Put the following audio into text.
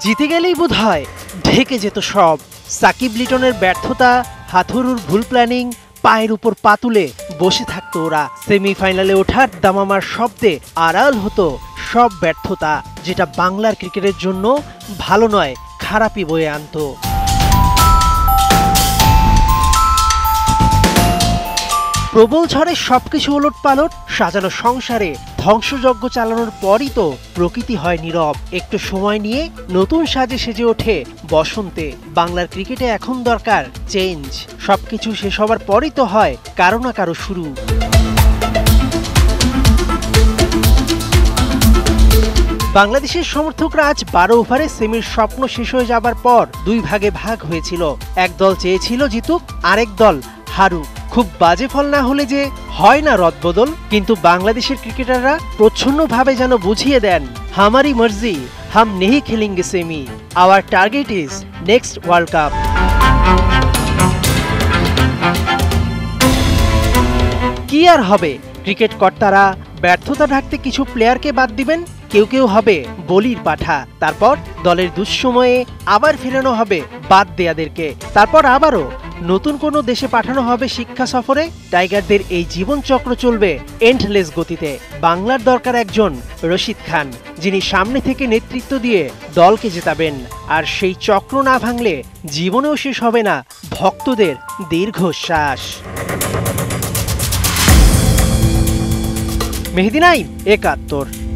জিতে গেলেই বোধহয় ঢেকে যেত সব। সাকিব লিটনের ব্যর্থতা, হাথুরুর ভুল প্ল্যানিং, পায়ের উপর পা তুলে বসে থাকতো ওরা। সেমিফাইনালে ওঠার দামামার শব্দে আড়াল হতো সব ব্যর্থতা, যেটা বাংলার ক্রিকেটের জন্য ভালো নয়, খারাপই বয়ে আনতো। প্রবল ঝড়ে সবকিছু ওলটপালট, সাজানো সংসারে ধ্বংসযজ্ঞ চালানোর পরই তো প্রকৃতি হয় নীরব। একটু সময় নিয়ে নতুন সাজে সেজে ওঠে বসন্তে। বাংলার ক্রিকেটে এখন দরকার চেঞ্জ। সবকিছু শেষ হবার পরই তো হয় কারো না কারো শুরু। বাংলাদেশের সমর্থকরা আজ 12 ওভারে সেমির স্বপ্ন শেষ হয়ে যাবার পর দুই ভাগে ভাগ হয়েছিল। এক দল চেয়েছিল জিতুক, আরেক দল হারুক। খুব বাজে ফল না হলে যে হয় না রদবদল, কিন্তু বাংলাদেশের ক্রিকেটাররা প্রচ্ছন্নভাবে যেন বুঝিয়ে দেন, হামারি মর্জি, হাম নেহি খেলেঙ্গে semi, our target is next world cup. কি আর হবে, ক্রিকেট কর্তারা ব্যর্থতা ঢাকতে কিছু প্লেয়ারকে বাদ দিবেন, কেউ কেউ হবে বলির পাঠা। তারপর দলের দুঃসময়ে আবার ফেরানো হবে বাদ দেয়াদেরকে। তারপর আবারও নতুন কোনো দেশে পাঠানো হবে শিক্ষা সফরে। টাইগারদের এই জীবন চক্র চলবে এন্ডলেস গতিতে। বাংলার দরকার একজন রশিদ খান, যিনি সামনে থেকে নেতৃত্ব দিয়ে দলকে জেতাবেন। আর সেই চক্র না ভাঙলে জীবনেও শেষ হবে না ভক্তদের দীর্ঘশ্বাস। মেহেদী নাইম, ৭১।